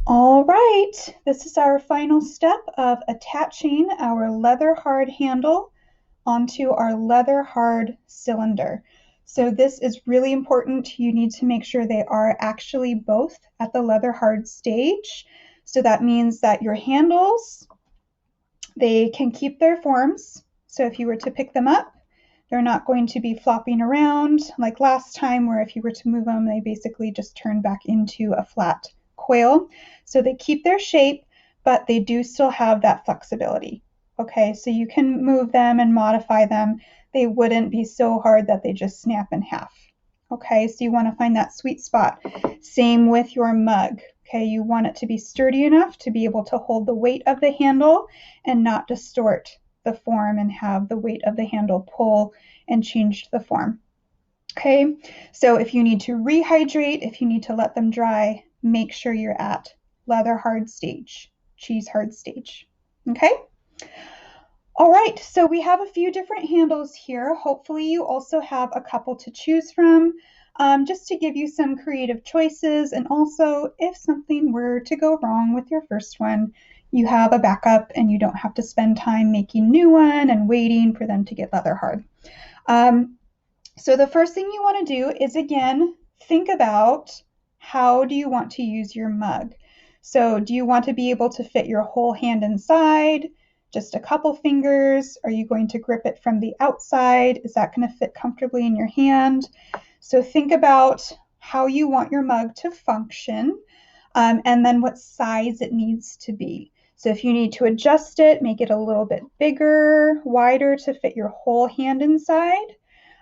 All right, this is our final step of attaching our leather hard handle onto our leather hard cylinder. So this is really important. You need to make sure they are actually both at the leather hard stage. So that means that your handles, they can keep their forms. So if you were to pick them up, they're not going to be flopping around like last time, where if you were to move them, they basically just turn back into a flat coil. So they keep their shape, but they do still have that flexibility. Okay, so you can move them and modify them. They wouldn't be so hard that they just snap in half. Okay, so you want to find that sweet spot. Same with your mug. Okay, you want it to be sturdy enough to be able to hold the weight of the handle and not distort the form and have the weight of the handle pull and change the form. Okay, so if you need to rehydrate, if you need to let them dry, make sure you're at leather hard stage, cheese hard stage. Okay. All right, so we have a few different handles here. Hopefully you also have a couple to choose from, just to give you some creative choices. And also, if something were to go wrong with your first one, you have a backup and you don't have to spend time making new one and waiting for them to get leather hard. So the first thing you want to do is, again, think about how do you want to use your mug. So do you want to be able to fit your whole hand inside? Just a couple fingers? Are you going to grip it from the outside? Is that going to fit comfortably in your hand? So think about how you want your mug to function, and then what size it needs to be. So if you need to adjust it, make it a little bit bigger, wider to fit your whole hand inside,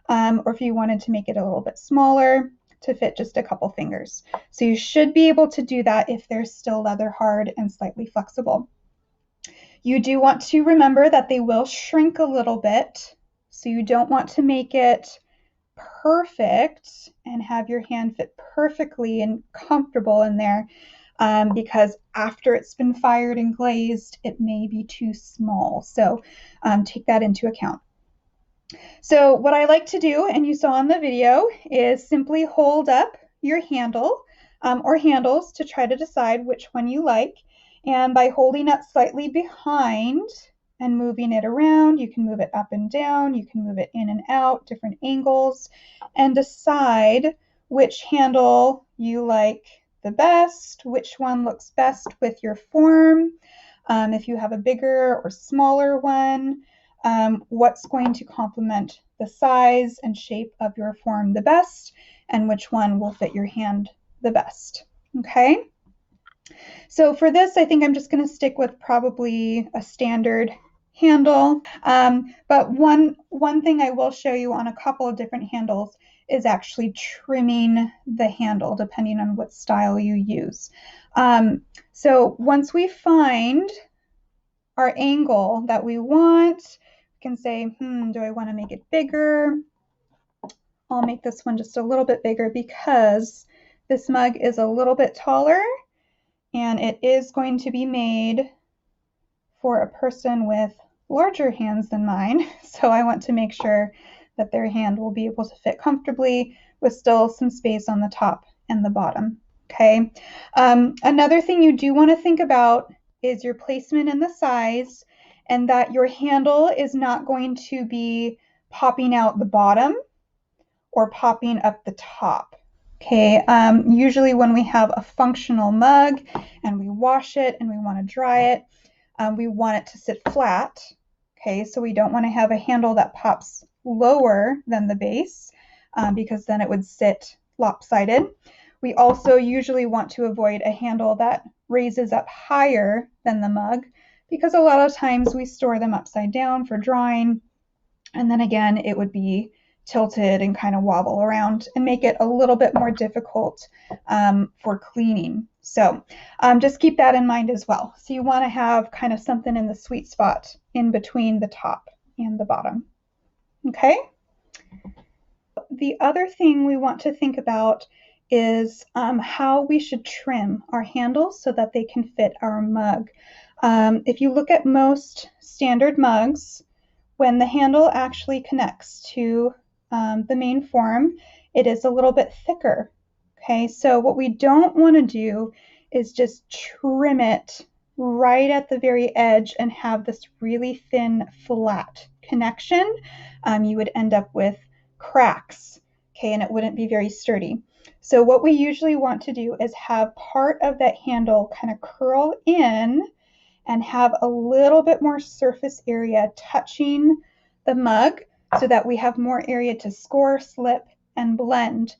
or if you wanted to make it a little bit smaller to fit just a couple fingers. So you should be able to do that if they're still leather hard and slightly flexible. You do want to remember that they will shrink a little bit, so you don't want to make it perfect and have your hand fit perfectly and comfortable in there, because after it's been fired and glazed, it may be too small. So take that into account. So what I like to do, and you saw in the video, is simply hold up your handle or handles to try to decide which one you like. And by holding up slightly behind and moving it around, you can move it up and down, you can move it in and out, different angles, and decide which handle you like the best, which one looks best with your form. If you have a bigger or smaller one, what's going to complement the size and shape of your form the best, and which one will fit your hand the best. Okay. So for this, I think I'm just going to stick with probably a standard handle. But one thing I will show you on a couple of different handles is actually trimming the handle depending on what style you use. So once we find our angle that we want, we can say, do I want to make it bigger? I'll make this one just a little bit bigger because this mug is a little bit taller and it is going to be made for a person with larger hands than mine. So I want to make sure that their hand will be able to fit comfortably with still some space on the top and the bottom. Okay. Another thing you do want to think about is your placement and the size, and that your handle is not going to be popping out the bottom or popping up the top. Okay, usually when we have a functional mug and we wash it and we want to dry it, we want it to sit flat. Okay, so we don't want to have a handle that pops lower than the base, because then it would sit lopsided. We also usually want to avoid a handle that raises up higher than the mug, because a lot of times we store them upside down for drying, and then again it would be tilted and kind of wobble around and make it a little bit more difficult for cleaning. So just keep that in mind as well. So you want to have kind of something in the sweet spot in between the top and the bottom. Okay. The other thing we want to think about is how we should trim our handles so that they can fit our mug. If you look at most standard mugs, when the handle actually connects to the main form, it is a little bit thicker. Okay, so what we don't want to do is just trim it right at the very edge and have this really thin, flat connection. You would end up with cracks, okay, and it wouldn't be very sturdy. So what we usually want to do is have part of that handle kind of curl in and have a little bit more surface area touching the mug so that we have more area to score, slip, and blend.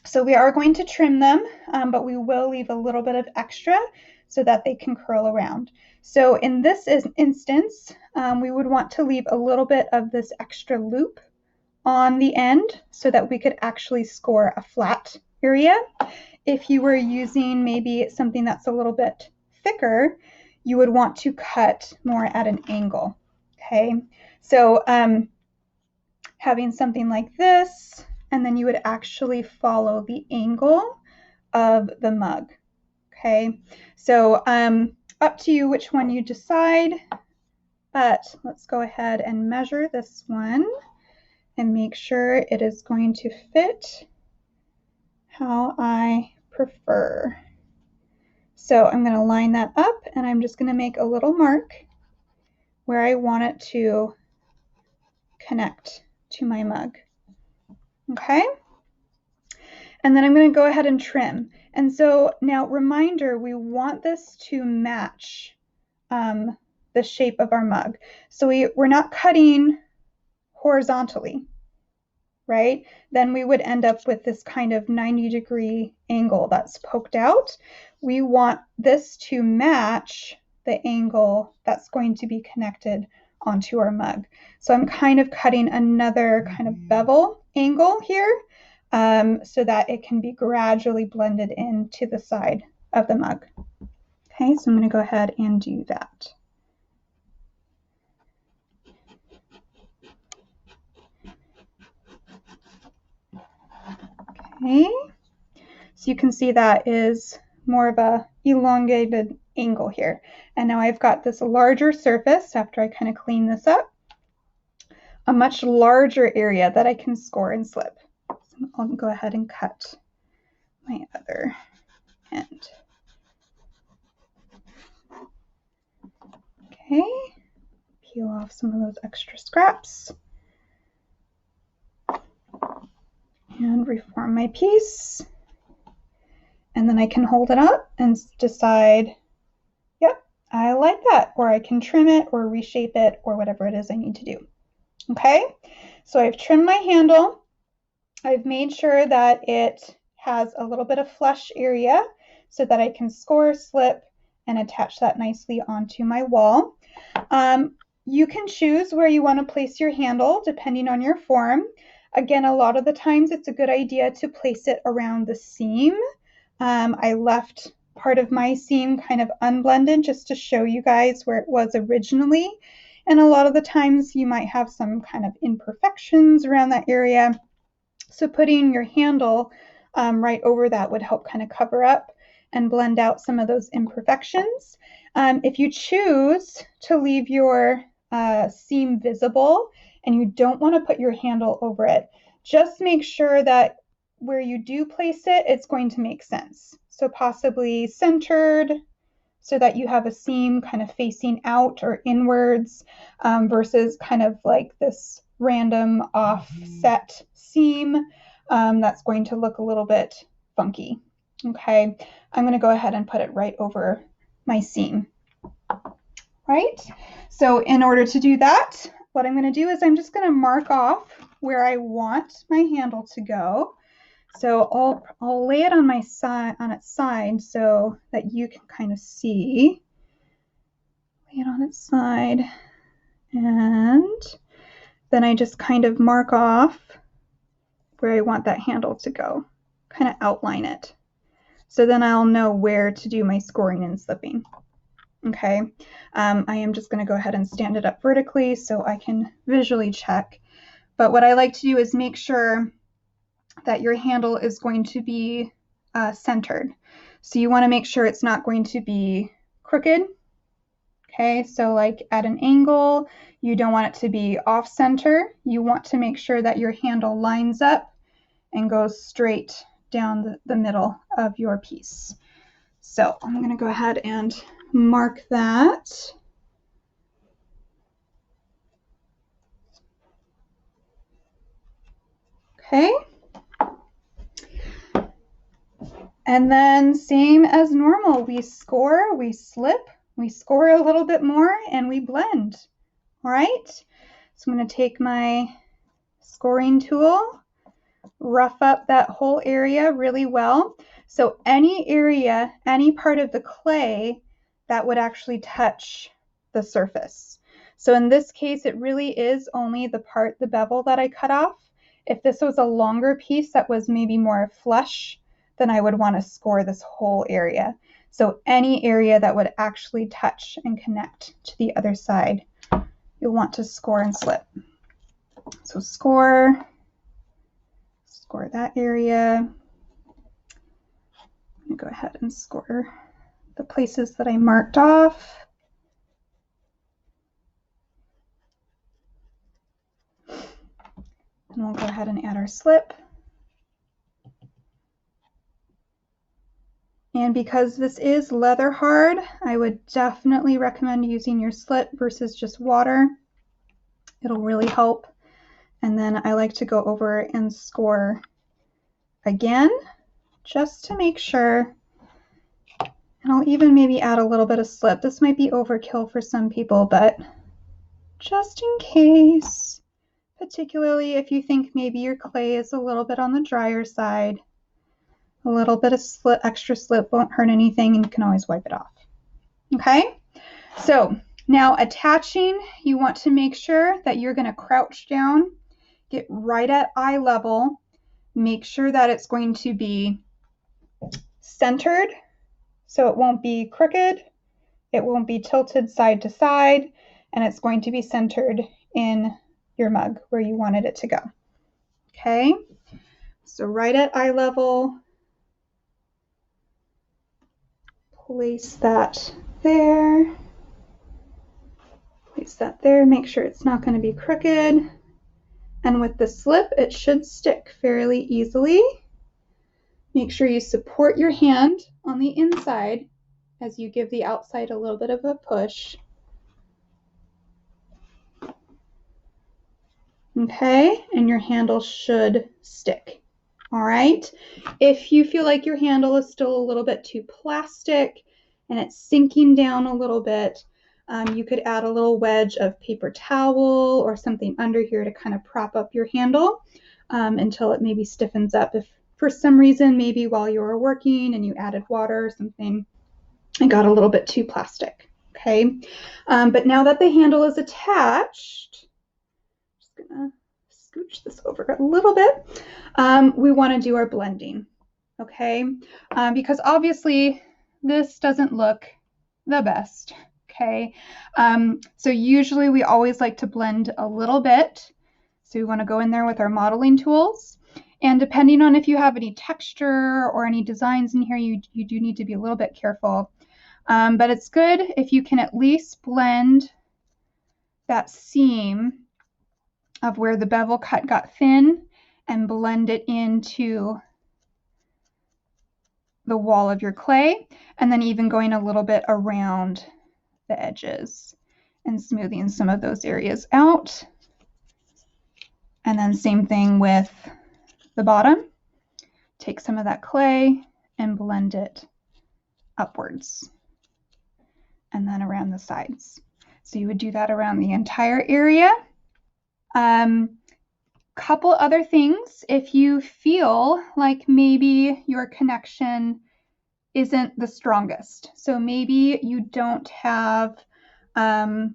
So we are going to trim them, but we will leave a little bit of extra so that they can curl around. So in this instance, we would want to leave a little bit of this extra loop on the end so that we could actually score a flat area. If you were using maybe something that's a little bit thicker, you would want to cut more at an angle. Okay, so having something like this, and then you would actually follow the angle of the mug. Okay, so up to you which one you decide, but let's go ahead and measure this one and make sure it is going to fit how I prefer. So I'm going to line that up, and I'm just going to make a little mark where I want it to connect to my mug. Okay? And then I'm going to go ahead and trim. And so now, reminder, we want this to match the shape of our mug. So we're not cutting horizontally, right? Then we would end up with this kind of 90-degree angle that's poked out. We want this to match the angle that's going to be connected onto our mug. So I'm kind of cutting another kind of bevel angle here so that it can be gradually blended into the side of the mug. Okay, so I'm going to go ahead and do that. Okay, so you can see that is more of a elongated angle here. And now I've got this larger surface after I kind of clean this up, a much larger area that I can score and slip. So I'll go ahead and cut my other end. Okay, peel off some of those extra scraps and reform my piece. And then I can hold it up and decide, yep, I like that, or I can trim it or reshape it or whatever it is I need to do. Okay, so I've trimmed my handle. I've made sure that it has a little bit of flush area so that I can score, slip, and attach that nicely onto my wall. You can choose where you want to place your handle depending on your form. Again, a lot of the times it's a good idea to place it around the seam. I left part of my seam kind of unblended just to show you guys where it was originally. And a lot of the times you might have some kind of imperfections around that area. So putting your handle right over that would help kind of cover up and blend out some of those imperfections. If you choose to leave your seam visible and you don't want to put your handle over it, just make sure that where you do place it, it's going to make sense. So possibly centered so that you have a seam kind of facing out or inwards versus kind of like this random offset seam that's going to look a little bit funky. Okay, I'm going to go ahead and put it right over my seam. Right, so in order to do that, what I'm going to do is I'm just going to mark off where I want my handle to go. So I'll lay it on my side, on its side, so that you can kind of see. Lay it on its side, and then I just kind of mark off where I want that handle to go, kind of outline it. So then I'll know where to do my scoring and slipping. Okay, I am just going to go ahead and stand it up vertically so I can visually check. But what I like to do is make sure that your handle is going to be centered. So you want to make sure it's not going to be crooked. Okay, so like at an angle, you don't want it to be off center. You want to make sure that your handle lines up and goes straight down the middle of your piece. So I'm going to go ahead and mark that. Okay. And then same as normal, we score, we slip, we score a little bit more, and we blend. All right. So I'm going to take my scoring tool, rough up that whole area really well. So any area, any part of the clay that would actually touch the surface. So in this case, it really is only the part, the bevel that I cut off. If this was a longer piece that was maybe more flush, then I would want to score this whole area. So any area that would actually touch and connect to the other side, you'll want to score and slip. So score that area. I'm going to go ahead and score the places that I marked off. And we'll go ahead and add our slip. And because this is leather hard, I would definitely recommend using your slip versus just water. It'll really help. And then I like to go over and score again, just to make sure. And I'll even maybe add a little bit of slip. This might be overkill for some people, but just in case, particularly if you think maybe your clay is a little bit on the drier side, a little bit of slip, extra slip won't hurt anything, and you can always wipe it off. Okay, so now attaching, you want to make sure that you're going to crouch down, get right at eye level, make sure that it's going to be centered, so it won't be crooked, it won't be tilted side to side, and it's going to be centered in your mug where you wanted it to go. Okay, so right at eye level, place that there, make sure it's not going to be crooked. And with the slip, it should stick fairly easily. Make sure you support your hand on the inside as you give the outside a little bit of a push. Okay, and your handle should stick. All right, if you feel like your handle is still a little bit too plastic and it's sinking down a little bit, you could add a little wedge of paper towel or something under here to kind of prop up your handle until it maybe stiffens up. If for some reason, maybe while you were working and you added water or something, it got a little bit too plastic. Okay, but now that the handle is attached, I'm just gonna scooch this over a little bit. We want to do our blending, okay? Because obviously this doesn't look the best, okay? So usually we always like to blend a little bit. So we want to go in there with our modeling tools. And depending on if you have any texture or any designs in here, you do need to be a little bit careful. But it's good if you can at least blend that seam of where the bevel cut got thin and blend it into the wall of your clay, and then even going a little bit around the edges and smoothing some of those areas out. And then same thing with the bottom. Take some of that clay and blend it upwards and then around the sides. So you would do that around the entire area. Couple other things, if you feel like maybe your connection isn't the strongest, so maybe you don't have a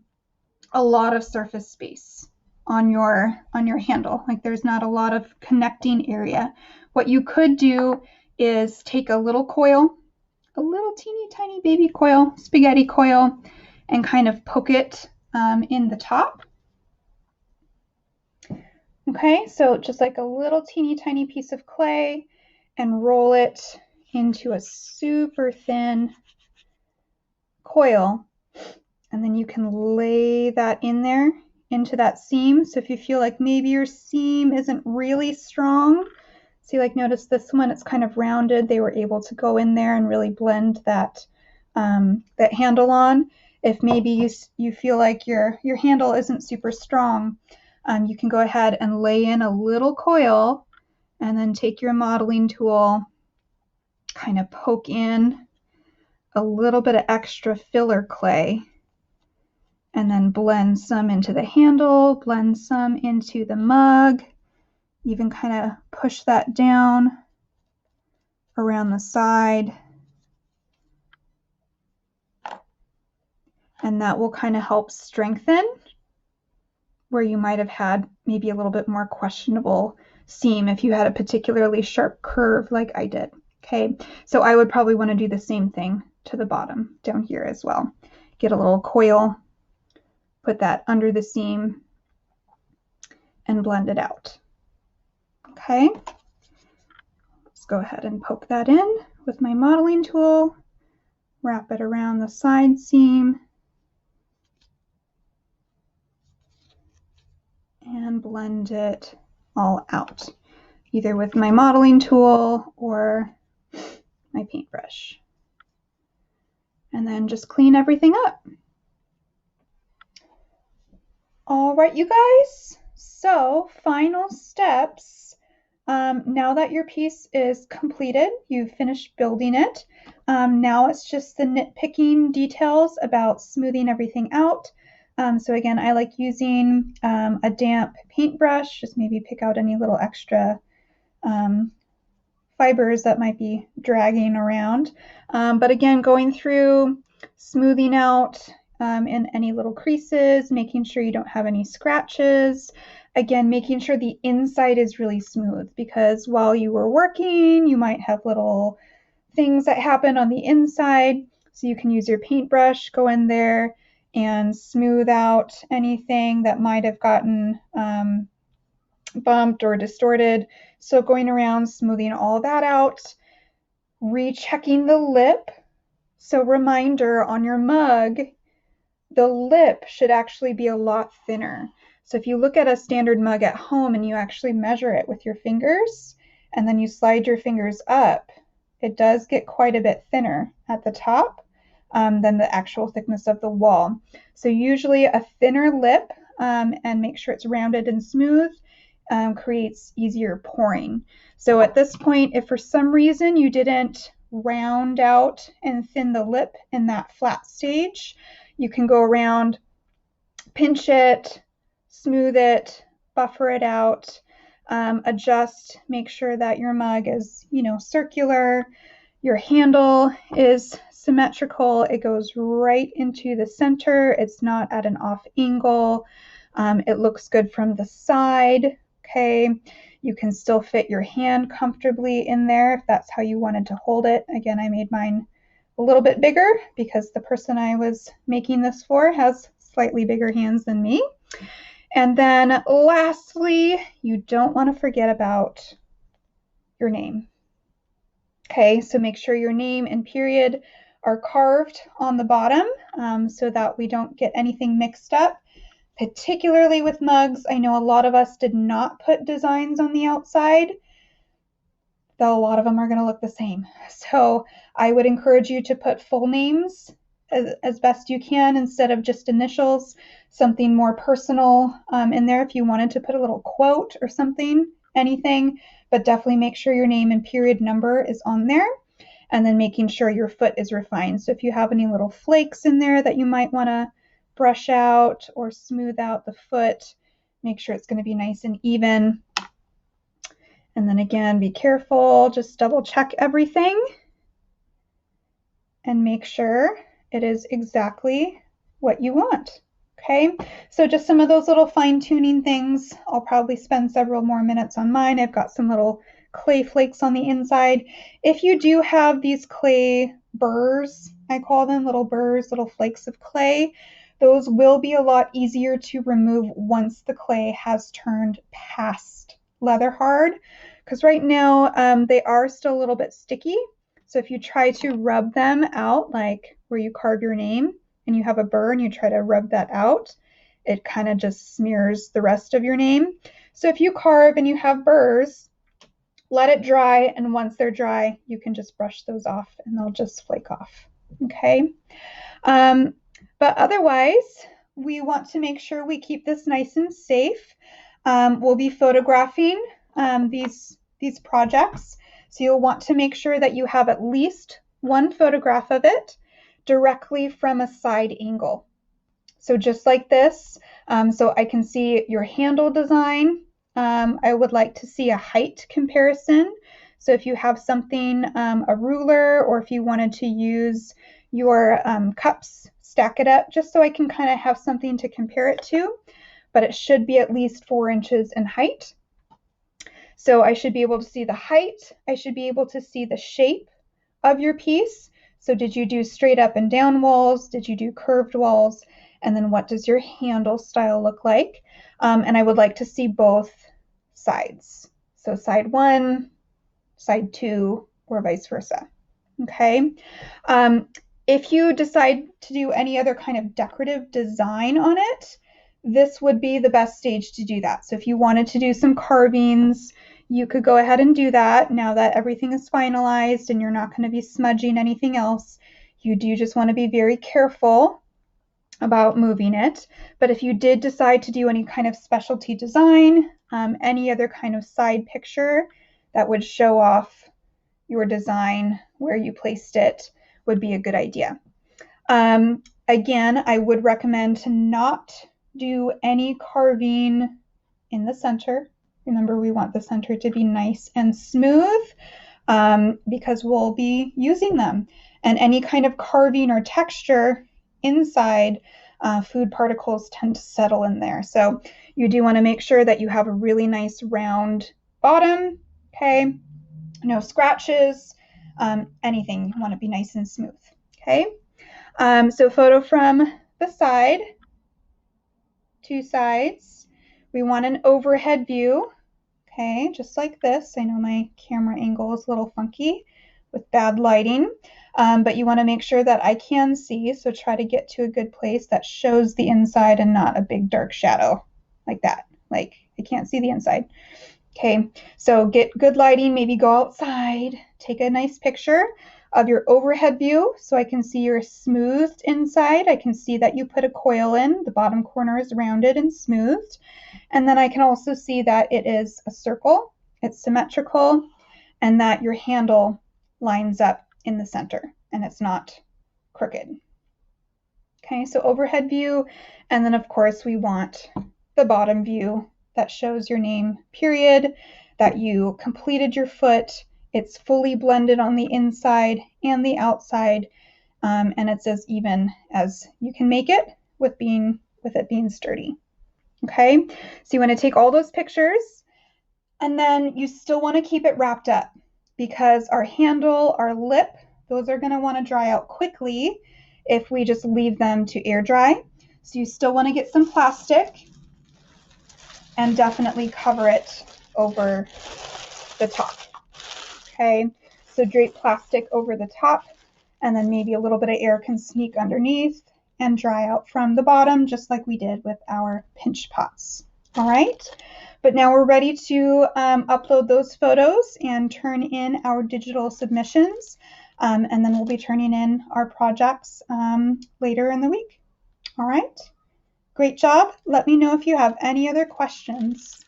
lot of surface space on your handle, like there's not a lot of connecting area, what you could do is take a little coil, a little teeny tiny baby coil, spaghetti coil, and kind of poke it in the top. Okay, so just like a little teeny tiny piece of clay and roll it into a super thin coil. And then you can lay that in there into that seam. So if you feel like maybe your seam isn't really strong, See, like notice this one, it's kind of rounded. They were able to go in there and really blend that, that handle on. If maybe you feel like your handle isn't super strong, you can go ahead and lay in a little coil and then take your modeling tool, kind of poke in a little bit of extra filler clay, and then blend some into the handle, blend some into the mug, even kind of push that down around the side. And that will kind of help strengthen where you might have had maybe a little bit more questionable seam if you had a particularly sharp curve like I did. Okay, so I would probably want to do the same thing to the bottom down here as well. Get a little coil, put that under the seam, and blend it out. Okay, let's go ahead and poke that in with my modeling tool, wrap it around the side seam, and blend it all out, either with my modeling tool or my paintbrush. And then just clean everything up. All right, you guys, so final steps. Now that your piece is completed, you've finished building it. Now it's just the nitpicking details about smoothing everything out. So again, I like using a damp paintbrush, just maybe pick out any little extra fibers that might be dragging around. But again, going through, smoothing out in any little creases, making sure you don't have any scratches. Again, making sure the inside is really smooth, because while you were working, you might have little things that happen on the inside. So you can use your paintbrush, go in there and smooth out anything that might have gotten bumped or distorted. So going around, smoothing all that out, rechecking the lip. So reminder, on your mug, the lip should actually be a lot thinner. So if you look at a standard mug at home and you actually measure it with your fingers, and then you slide your fingers up, it does get quite a bit thinner at the top than the actual thickness of the wall. So usually a thinner lip, and make sure it's rounded and smooth, creates easier pouring. So at this point, if for some reason you didn't round out and thin the lip in that flat stage, you can go around, pinch it, smooth it, buffer it out, adjust, make sure that your mug is, circular, your handle is symmetrical, it goes right into the center, it's not at an off angle, it looks good from the side. Okay, you can still fit your hand comfortably in there if that's how you wanted to hold it. Again, I made mine a little bit bigger because the person I was making this for has slightly bigger hands than me. And then lastly, you don't want to forget about your name. Okay, so make sure your name and period are carved on the bottom so that we don't get anything mixed up. Particularly with mugs, I know a lot of us did not put designs on the outside, though a lot of them are going to look the same. So I would encourage you to put full names as best you can instead of just initials, something more personal in there if you wanted to put a little quote or something, anything, but definitely make sure your name and period number is on there, and then making sure your foot is refined. So if you have any little flakes in there that you might want to brush out or smooth out the foot, make sure it's going to be nice and even. And then again, be careful, just double check everything and make sure it is exactly what you want. Okay, so just some of those little fine-tuning things. I'll probably spend several more minutes on mine. I've got some little clay flakes on the inside. If you do have these clay burrs, I call them little burrs, little flakes of clay, those will be a lot easier to remove once the clay has turned past leather hard, because right now they are still a little bit sticky. So if you try to rub them out, like where you carve your name and you have a burr and you try to rub that out, it kind of just smears the rest of your name. So if you carve and you have burrs, let it dry, and once they're dry, you can just brush those off and they'll just flake off. Okay. But otherwise, we want to make sure we keep this nice and safe. We'll be photographing these projects. So you'll want to make sure that you have at least one photograph of it directly from a side angle. So just like this, so I can see your handle design. I would like to see a height comparison. So if you have something, a ruler, or if you wanted to use your cups, stack it up just so I can kind of have something to compare it to, but it should be at least 4 inches in height. So I should be able to see the height. I should be able to see the shape of your piece. So did you do straight up and down walls? Did you do curved walls? And then what does your handle style look like? And I would like to see both sides. So side 1, side 2, or vice versa. Okay. If you decide to do any other kind of decorative design on it, this would be the best stage to do that. So if you wanted to do some carvings, you could go ahead and do that now that everything is finalized and you're not going to be smudging anything else. You do just want to be very careful about moving it. But if you did decide to do any kind of specialty design, any other kind of side picture that would show off your design where you placed it would be a good idea. Again, I would recommend to not do any carving in the center. Remember, we want the center to be nice and smooth because we'll be using them. And any kind of carving or texture inside, food particles tend to settle in there. So you do want to make sure that you have a really nice round bottom, okay? No scratches, anything. You want to be nice and smooth, okay? So photo from the side, 2 sides. We want an overhead view, okay, just like this. I know my camera angle is a little funky with bad lighting, but you want to make sure that I can see, so try to get to a good place that shows the inside and not a big dark shadow like that. Like, I can't see the inside. Okay, so get good lighting, maybe go outside, take a nice picture of your overhead view so I can see your smoothed inside. I can see that you put a coil in, the bottom corner is rounded and smoothed. And then I can also see that it is a circle, it's symmetrical, and that your handle lines up in the center and it's not crooked. Okay, so overhead view, and then of course we want the bottom view that shows your name, period, that you completed your foot, it's fully blended on the inside and the outside, and it's as even as you can make it with it being sturdy. Okay, so you want to take all those pictures, and then you still want to keep it wrapped up because our handle, our lip, those are going to want to dry out quickly if we just leave them to air dry. So you still want to get some plastic and definitely cover it over the top. Okay, so drape plastic over the top, and then maybe a little bit of air can sneak underneath and dry out from the bottom, just like we did with our pinch pots. All right, but now we're ready to upload those photos and turn in our digital submissions, and then we'll be turning in our projects later in the week. All right, great job. Let me know if you have any other questions.